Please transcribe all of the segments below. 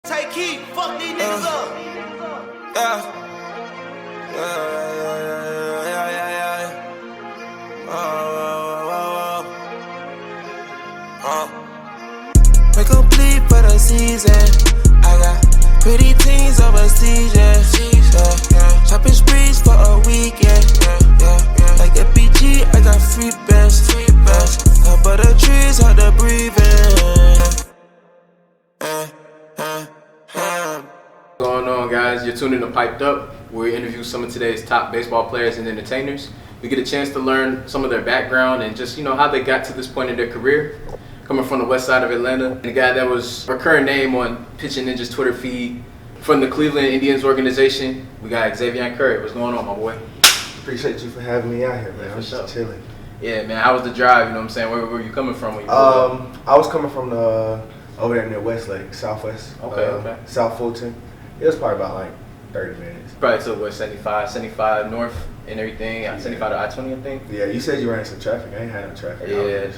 Take heat, fuck these niggas up. Make a bleed for the season. I got pretty teens overseas, yeah. Shopping sprees for a weekend, yeah. Like FBG, I got free bands, but the trees hard to breathe in. What's going on, guys? You're tuning to Piped Up, where we interview some of today's top baseball players and entertainers. We get a chance to learn some of their background and just, how they got to this point in their career. Coming from the west side of Atlanta, and the guy that was a recurring name on Pitching Ninja's Twitter feed from the Cleveland Indians organization, we got Xzavion Curry. What's going on, my boy? Appreciate you for having me out here, man. I'm just chilling. Yeah, man. How was the drive? You know what I'm saying? Where were you coming from when you I was coming from over there near Westlake, Southwest. Okay. South Fulton. It was probably about like 30 minutes. Probably took what, 75 north and everything. Yeah. 75 to I-20, I think. Yeah, you said you ran some traffic. I ain't had no traffic. Yeah.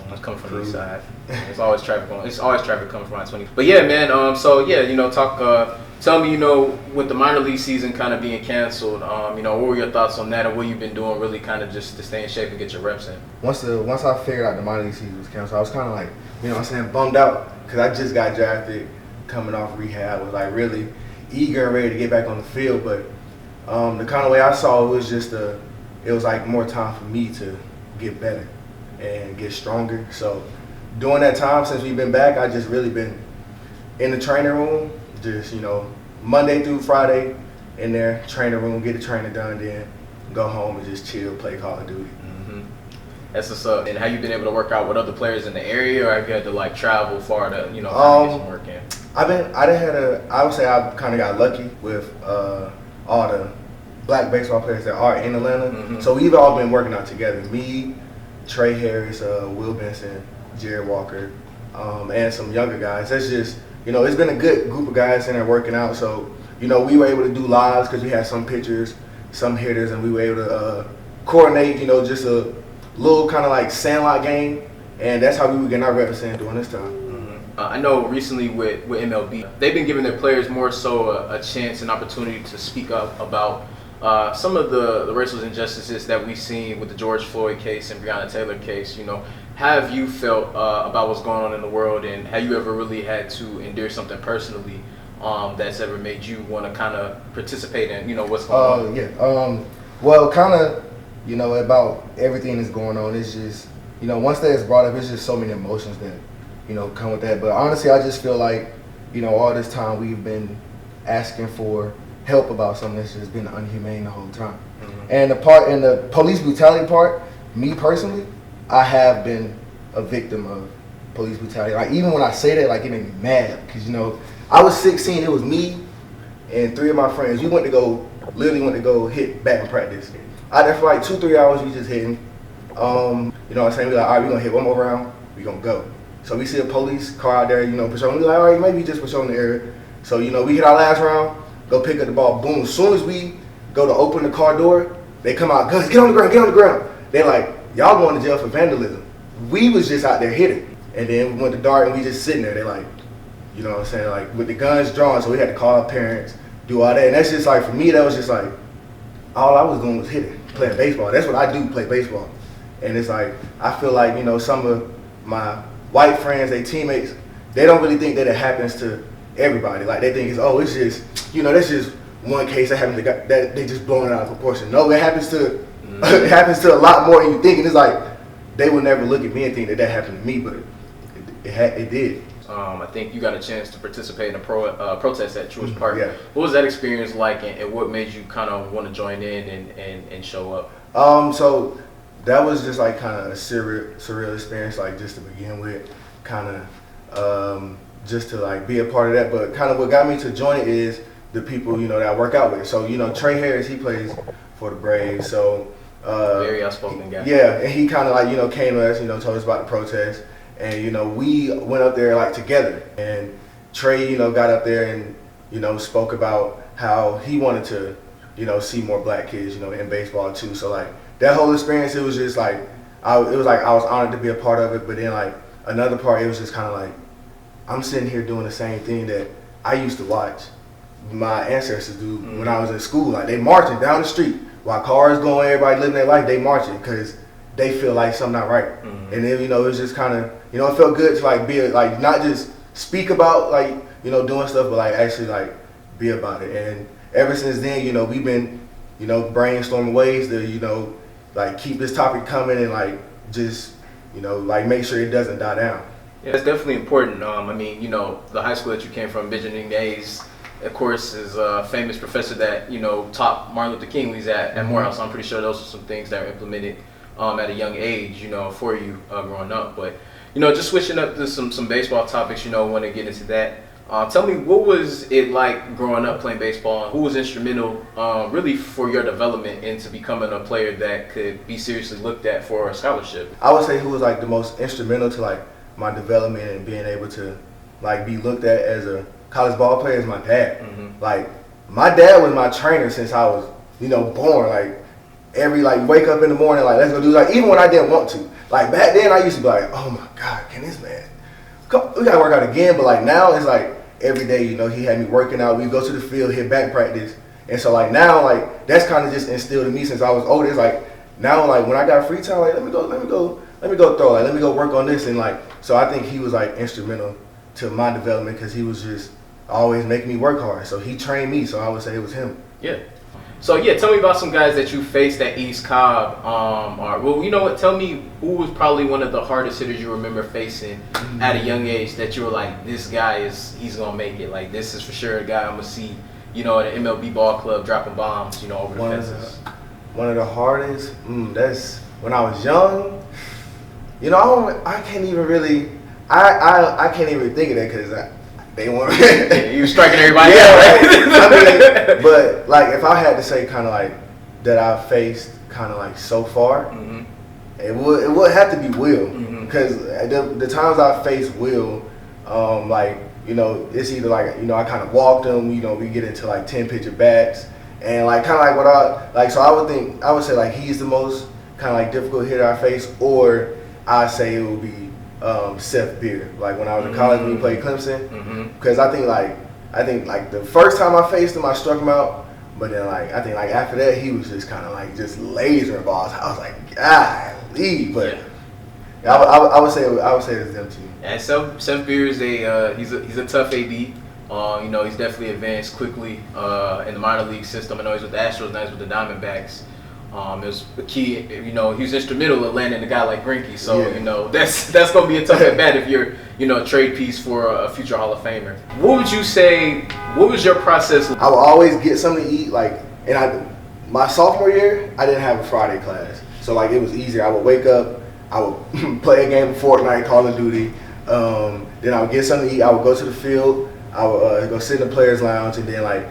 I was coming from the east side. It's always traffic coming from I-20. But yeah, man. Tell me, with the minor league season kind of being canceled, what were your thoughts on that, and what you've been doing, really kind of just to stay in shape and get your reps in? Once I figured out the minor league season was canceled, I was kind of like, bummed out because I just got drafted, coming off rehab, was like really eager and ready to get back on the field. But the kind of way I saw it was it was like more time for me to get better and get stronger. So during that time since we've been back, I just really been in the training room, just Monday through Friday in there, training room, get the training done, then go home and just chill, play Call of Duty. Mm-hmm. That's what's up. And have you been able to work out with other players in the area, or have you had to travel far to get some work in? I would say I kind of got lucky with all the black baseball players that are in Atlanta. Mm-hmm. So we've all been working out together. Me, Trey Harris, Will Benson, Jared Walker, and some younger guys. That's just, it's been a good group of guys in there working out. So, we were able to do lives because we had some pitchers, some hitters, and we were able to coordinate, just a little kind of like sandlot game. And that's how we were getting our reps in during this time. Mm-hmm. I know recently with MLB, they've been giving their players more so a chance and opportunity to speak up about some of the racial injustices that we've seen with the George Floyd case and Breonna Taylor case. Have you felt about what's going on in the world, and have you ever really had to endure something personally that's ever made you want to kind of participate in, what's going on? Yeah. Well, kind of, about everything that's going on. It's just, once that is brought up, it's just so many emotions that, come with that. But honestly, I just feel like, all this time we've been asking for help about something that's just been unhumane the whole time. Mm-hmm. And the police brutality part, me personally, I have been a victim of police brutality. Like, even when I say that, it made me mad because I was 16. It was me and 3 of my friends. We literally went to go hit batting practice. Out there for 2-3 hours, we just hitting. I'm saying? We're like, all right, we're gonna hit one more round. We gonna go. So we see a police car out there, patrolling. We're like, all right, maybe just patrolling the area. So we hit our last round. Go pick up the ball. Boom. As soon as we go to open the car door, they come out. Guys, get on the ground. They're like, y'all going to jail for vandalism. We was just out there hitting. And then we went to dart and we just sitting there. They're like, with the guns drawn. So we had to call our parents, do all that. And that's just for me, that was just all I was doing was hitting, playing baseball. That's what I do, play baseball. And it's I feel like, some of my white friends, they teammates, they don't really think that it happens to everybody. They think it's just, that's just one case that happens that they just blowing it out of proportion. No, it happens to it happens to a lot more than you think. And it's they would never look at me and think that happened to me, but it did. I think you got a chance to participate in a protest at Truist Park. Yeah. What was that experience like, and what made you kind of want to join in and show up? So that was just kind of a surreal experience, just to begin with, kind of just to be a part of that. But kind of what got me to join it is the people that I work out with. So Trey Harris, he plays for the Braves. So very outspoken guy. Yeah, and he kind of came to us, told us about the protest, and we went up there together. And Trey, got up there and spoke about how he wanted to see more black kids, in baseball too. So that whole experience, it was just I was honored to be a part of it. But then another part, it was just kind of I'm sitting here doing the same thing that I used to watch my ancestors do when I was in school. Like they marching down the street while cars going, everybody living their life. They marching because they feel like something not right. And then it was just kind of it felt good to like be like not just speak about like doing stuff, but like actually like be about it. And ever since then, we've been brainstorming ways to like keep this topic coming and like just like make sure it doesn't die down. Yeah, it's definitely important. I mean, the high school that you came from, Benjamin Hayes, of course, is a famous professor that taught Martin Luther King when he's at Morehouse. I'm pretty sure those are some things that were implemented at a young age, for you growing up. But just switching up to some baseball topics, want to get into that. Tell me, what was it like growing up playing baseball, and who was instrumental really for your development into becoming a player that could be seriously looked at for a scholarship? I would say who was like the most instrumental to like my development and being able to like be looked at as a college ball player is my dad. Like my dad was my trainer since I was born. Like every like wake up in the morning, like let's go do like even when I didn't want to. Like back then I used to be like, oh my God, can this man come, we gotta work out again. But like now it's like every day, he had me working out. We go to the field, hit back practice. And so like now like that's kind of just instilled in me since I was older. It's like now like when I got free time, like let me go throw, like let me go work on this. And like so I think he was like instrumental to my development because he was just always making me work hard. So he trained me, so I would say it was him. Yeah. So yeah, tell me about some guys that you faced at East Cobb. Well, you know what? Tell me who was probably one of the hardest hitters you remember facing at a young age that you were like, this guy he's gonna make it. Like this is for sure a guy I'm gonna see, at an MLB ball club dropping bombs, over the fences. One of the hardest. That's when I was young. I can't even really. I can't even think of that because they want. You were striking everybody out, right? I mean, but like if I had to say kind of like that I faced kind of like so far, it would have to be Will because the times I faced Will, like it's either like I kind of walked him, we get into like 10 pitch at bats and like kind of like what I like. So I would say like he's the most kind of like difficult hitter I face, or I say it would be Seth Beer, like when I was in college when we played Clemson, because I think like the first time I faced him I struck him out, but then like I think like after that he was just kind of like just lasering balls. I was like, golly, but yeah. I would say it's them too. And Seth Beer is he's a tough AB. He's definitely advanced quickly in the minor league system. I know he's with the Astros, now he's with the Diamondbacks. It was a key, he was instrumental in landing a guy like Greinke. So, that's going to be a tough at bat if you're, a trade piece for a future Hall of Famer. What would you say, what was your process? I would always get something to eat, like, and my sophomore year, I didn't have a Friday class. So, like, it was easier. I would wake up, I would play a game of Fortnite, Call of Duty. Then I would get something to eat. I would go to the field. I would go sit in the players' lounge, and then, like,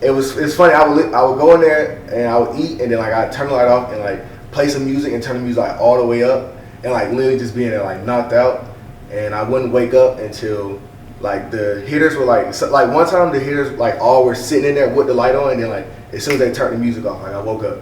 it's funny. I would go in there and I would eat, and then like I'd turn the light off and like play some music and turn the music like all the way up, and like literally just being there like knocked out, and I wouldn't wake up until like the hitters were like one time the hitters like all were sitting in there with the light on, and then like as soon as they turned the music off, like I woke up,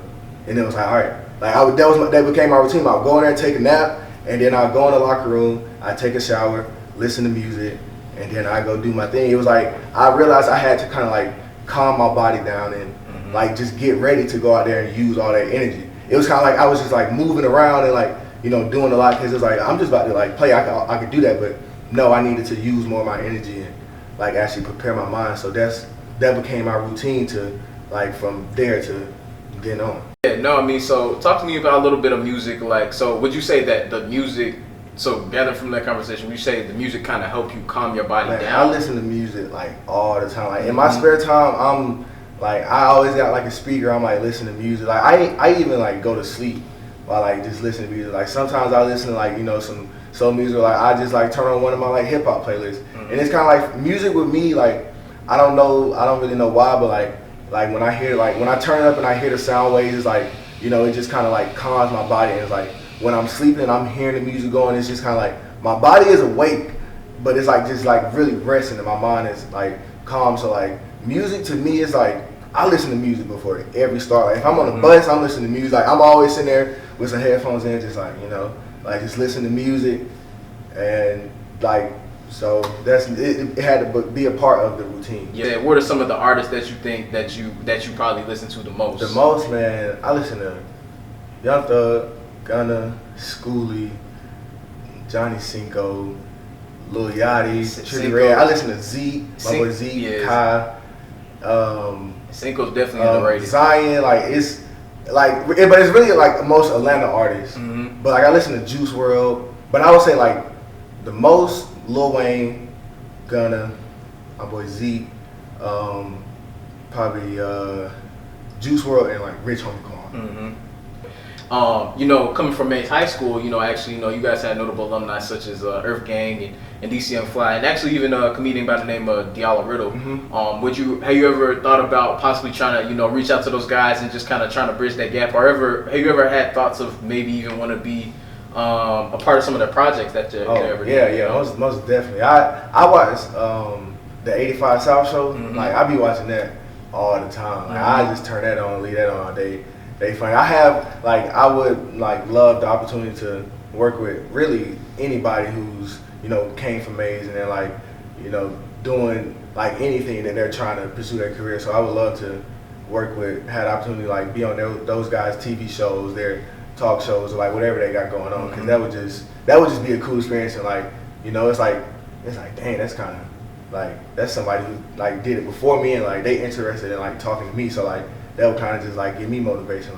and then it was like all right, like that became my routine. I would go in there and take a nap, and then I'd go in the locker room, I'd take a shower, listen to music, and then I'd go do my thing. It was like I realized I had to kind of like calm my body down and like just get ready to go out there and use all that energy. It was kind of like I was just like moving around and like doing a lot because it was like I'm just about to like play. I could do that, but no, I needed to use more of my energy and like actually prepare my mind. So that became my routine to like from there to then on. Yeah, no, I mean, so talk to me about a little bit of music. Like, so would you say that the music? So gather from that conversation, would you say the music kind of help you calm your body down? I listen to music like all the time. Like in my spare time, I'm like I always got like a speaker. I'm like listening to music. Like I even like go to sleep while like just listening to music. Like sometimes I listen to like some soul music. Like I just like turn on one of my like hip hop playlists, and it's kind of like music with me. Like I don't really know why, but like when I hear when I turn it up and I hear the sound waves, it's like it just kind of like calms my body. And it's like when I'm sleeping, I'm hearing the music going. It's just kind of like my body is awake, but it's like just like really resting, and my mind is like calm. So like music to me is like I listen to music before every start. Like if I'm on a bus, I'm listening to music. Like I'm always sitting there with some headphones in, just like like just listen to music, and like So it had to be a part of the routine. Yeah. What are some of the artists that you think that you probably listen to the most? The most, man, I listen to Young Thug, Gunna, Schoolie, Johnny Cinco, Lil Yachty, Trippie Redd. I listen to Zeke, my boy Zeke, yeah. Kai. Cinco's definitely underrated. Zion, but it's really like most Atlanta artists. Mm-hmm. But like I listen to Juice WRLD, but I would say like the most Lil Wayne, Gunna, my boy Zeke, probably Juice WRLD and like Rich Homie Quan. Mm-hmm. Coming from Mays High School, you guys had notable alumni such as Earth Gang and DC Young Fly, and actually even a comedian by the name of Diallo Riddle. Mm-hmm. Have you ever thought about possibly trying to, reach out to those guys and just kind of trying to bridge that gap, or have you ever had thoughts of maybe even want to be a part of some of their projects that you ever did? Yeah, most definitely. I watch the 85 South show. Mm-hmm. Like I be watching that all the time. Like I just turn that on, leave that on all day. They funny. I would love the opportunity to work with really anybody who's came from Mays and they're doing anything that they're trying to pursue their career. So I would love to had the opportunity to be on those guys' TV shows, their talk shows, or whatever they got going on. Because that would just be a cool experience. And it's like dang, that's kind of that's somebody who did it before me and they interested in talking to me. So that would kind of just give me motivation,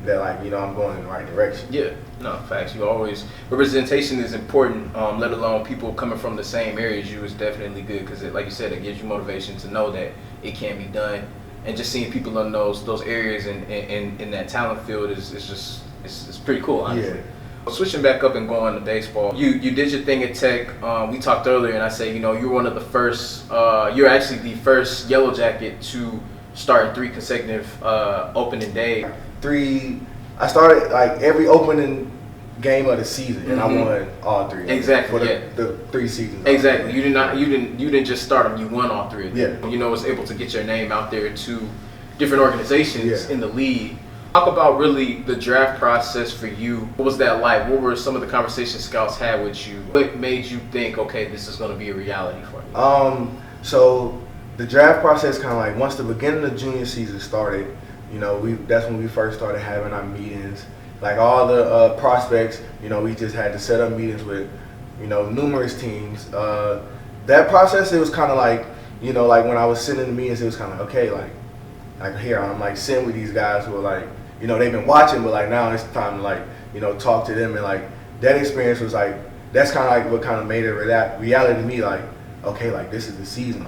that I'm going in the right direction. Yeah, no, facts. Representation is important. Let alone people coming from the same area as you is definitely good because, like you said, it gives you motivation to know that it can be done. And just seeing people in those areas and in that talent field is pretty cool, honestly. Yeah. Switching back up and going to baseball, you did your thing at Tech. We talked earlier, and I say you're one of the first. You're actually the first Yellow Jacket to start in 3 consecutive opening day. I started every opening game of the season, and I won all 3. Exactly. For the 3 seasons. Exactly. You didn't just start them. You won all 3 of them. Yeah. Was able to get your name out there to different organizations Yeah. in the league. Talk about really the draft process for you. What was that like? What were some of the conversations scouts had with you? What made you think, okay, this is going to be a reality for you? So the draft process kind of once the beginning of the junior season started, that's when we first started having our meetings. All the prospects, we just had to set up meetings with, numerous teams. That process, it was kind of when I was sitting in the meetings, it was kind of okay, here I'm sitting with these guys who are they've been watching, but now it's time to talk to them, and that experience was that's kind of what kind of made it reality to me, okay, this is the season,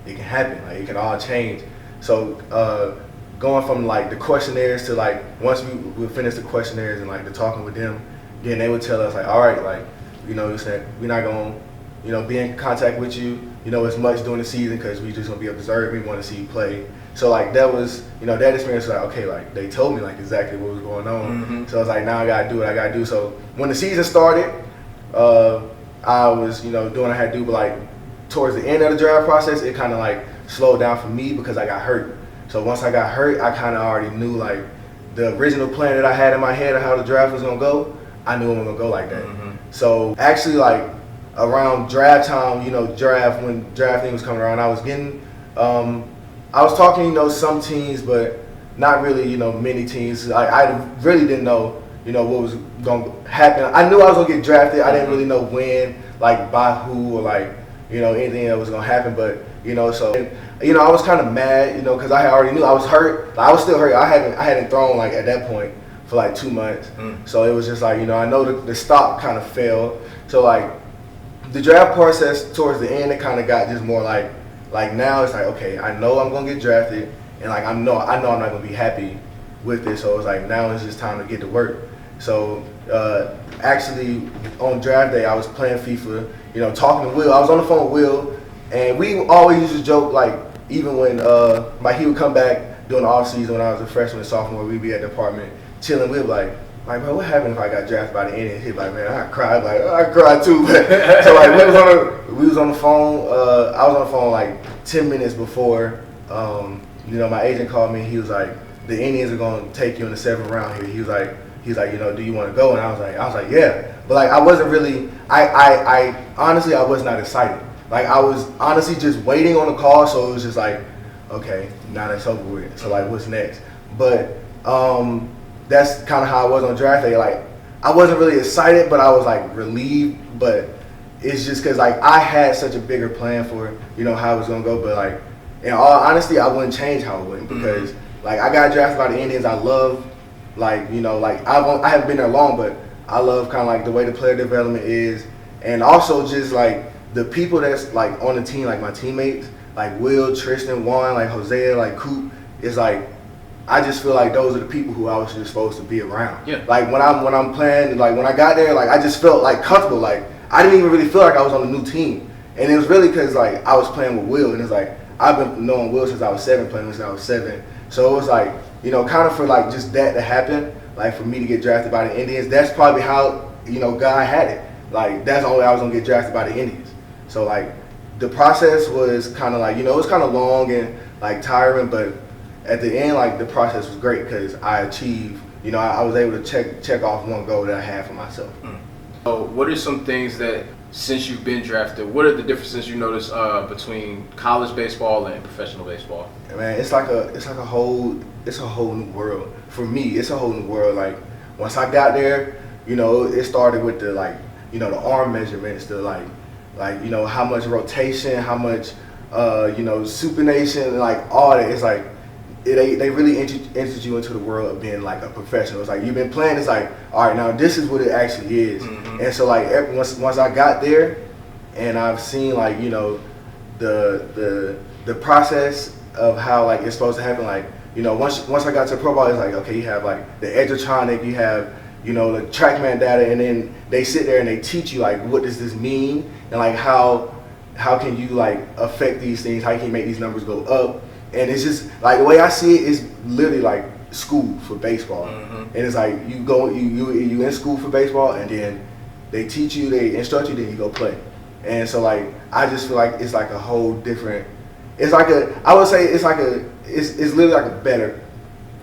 it can happen, it can all change. So going from the questionnaires to once we finish the questionnaires and the talking with them, then they would tell us all right, you said we're not gonna be in contact with you as much during the season because we just gonna be observing, we want to see you play. So that was that experience was okay, they told me exactly what was going on. Mm-hmm. So I was now I gotta do what I gotta do. So when the season started, I was doing what I had to do, but towards the end of the draft process, it kind of slowed down for me because I got hurt. So once I got hurt, I kind of already knew the original plan that I had in my head of how the draft was gonna go. I knew it was gonna go like that. Mm-hmm. So actually, around draft time, when drafting was coming around, I was getting, I was talking, some teams, but not really, many teams. I really didn't know, what was gonna happen. I knew I was gonna get drafted. I didn't really know when, by who, or anything that was gonna happen. But so I was kind of mad, because I already knew I was hurt. I was still hurt. I hadn't thrown at that point for 2 months. So it was just I know the stock kind of fell. So the draft process towards the end, it kind of got just more now it's okay, I know I'm gonna get drafted, and I know I'm not gonna be happy with this. So it's now it's just time to get to work. So actually on draft day, I was playing FIFA, talking to Will. I was on the phone with Will, and we always used to joke even when he would come back during the off season when I was a freshman and sophomore, we'd be at the apartment chilling. We'd be bro, what happened if I got drafted by the Indians? He'd man, I cried. I cried too. So we was on the phone. I was on the phone 10 minutes before. My agent called me. He was the Indians are gonna take you in the 7th round here. He was do you want to go? And I was like, yeah. But like I wasn't really. I honestly I was not excited. Like I was honestly just waiting on the call, so it was just like, okay, now that's over with. So like, what's next? But that's kind of how I was on draft day. Like I wasn't really excited, but I was like relieved. But it's just because like I had such a bigger plan for how it was gonna go. But like in all honesty, I wouldn't change how it went because like I got drafted by the Indians. I love like like I haven't been there long, but I love kind of like the way the player development is, and also just like the people that's like on the team, like my teammates, like Will, Tristan, Juan, like Hosea, like Coop, is like I just feel like those are the people who I was just supposed to be around. Yeah. Like when I'm playing, like when I got there, like I just felt like comfortable. Like I didn't even really feel like I was on a new team, and it was really because like I was playing with Will, and it's like I've been knowing Will since I was 7, playing since I was 7. So it was like kind of for like just that to happen, like for me to get drafted by the Indians. That's probably how God had it. Like that's the only way I was gonna get drafted by the Indians. So like the process was kind of like it was kind of long and like tiring, but at the end like the process was great because I achieved I was able to check off one goal that I had for myself. So what are some things that since you've been drafted, what are the differences you notice between college baseball and professional baseball? Man, it's a whole new world for me. It's a whole new world. Like once I got there, it started with the like the arm measurements, the like how much rotation, how much supination, like all that. It's like they really entered you into the world of being like a professional. It's like you've been playing. It's like, all right, now this is what it actually is. And so like once I got there, and I've seen like the process of how like it's supposed to happen. Like once I got to pro ball, it's like okay, you have like the edgertronic, you have the TrackMan data, and then they sit there and they teach you like what does this mean, and like how can you like affect these things, how can you make these numbers go up. And it's just like the way I see it is literally like school for baseball, and it's like you in school for baseball, and then they teach you, they instruct you, then you go play. And so like I just feel like it's like a whole different. It's like I would say it's literally like a better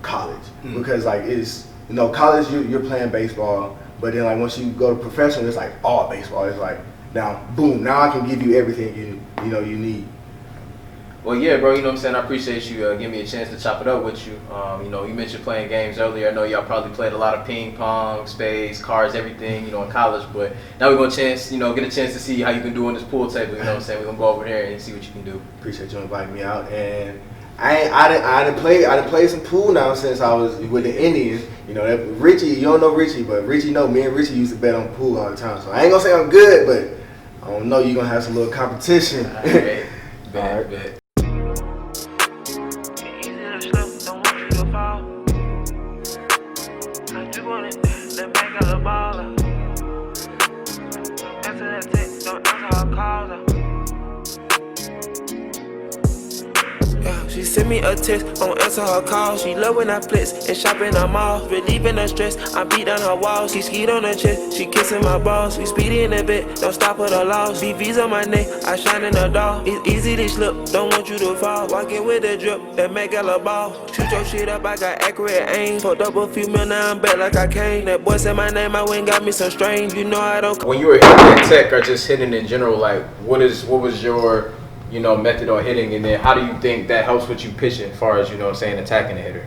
college because like it's college you're playing baseball, but then like once you go to professional, it's like all baseball. It's like now boom, now I can give you everything you need. Well, yeah, bro, you know what I'm saying? I appreciate you giving me a chance to chop it up with you. You mentioned playing games earlier. I know y'all probably played a lot of ping pong, spades, cards, everything, in college. But now we're going to get a chance to see how you can do on this pool table. You know what I'm saying? We're going to go over there and see what you can do. Appreciate you inviting me out. And I didn't play some pool now since I was with the Indians. Richie, you don't know Richie, but Richie know me and Richie used to bet on pool all the time. So I ain't going to say I'm good, but I don't know, you're going to have some little competition. All right. Bet. She sent me a text, don't answer her call. She love when I flex and shop in her mall. Relieving her stress, I beat down her walls. She skied on her chest, she kissing my balls. We speedy in the bed, don't stop at the loss. BV's on my neck, I shine in the door. It's easy to slip, don't want you to fall. Walking with a drip, that make a ball. Shoot your shit up, I got accurate aim. Fucked up a few mil, now I'm back like I came. That boy said my name, I went got me some strange. I don't. When you were hitting at Tech or just hitting in general, like what was your method on hitting, and then how do you think that helps with you pitching as far as attacking the hitter?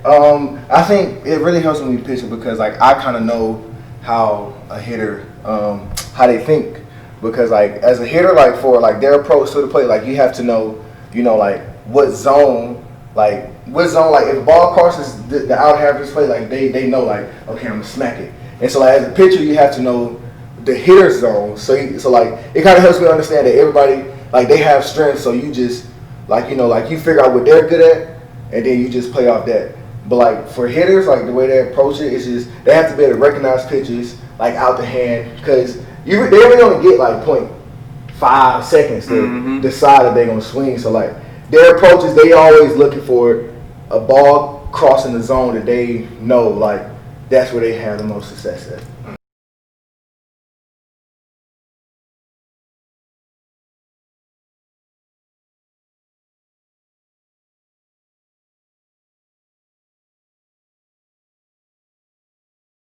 I think it really helps when we pitching because like I kind of know how a hitter how they think, because like as a hitter, like for like their approach to the plate, like you have to know like what zone like if the ball crosses the outer half of this plate, like they know like okay, I'm gonna smack it. And so like as a pitcher you have to know the hitter's zone, so like it kind of helps me understand that everybody like they have strengths, so you just like you figure out what they're good at, and then you just play off that. But like for hitters, like the way they approach it is just they have to be able to recognize pitches like out the hand, because they really only get like 0.5 seconds to decide if they're gonna swing. So like their approach is they always looking for a ball crossing the zone that they know like that's where they have the most success at.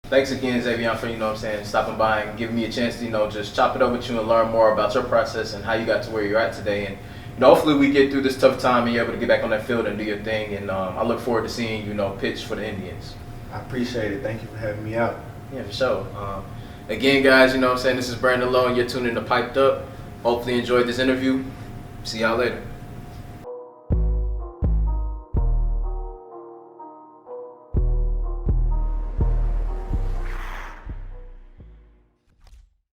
Thanks again, Xzavion, for, stopping by and giving me a chance to, just chop it up with you and learn more about your process and how you got to where you're at today. And, hopefully we get through this tough time and you're able to get back on that field and do your thing. And I look forward to seeing you, pitch for the Indians. I appreciate it. Thank you for having me out. Yeah, for sure. Again, guys, this is Brandon Lowe and you're tuning in to Piped Up. Hopefully you enjoyed this interview. See y'all later.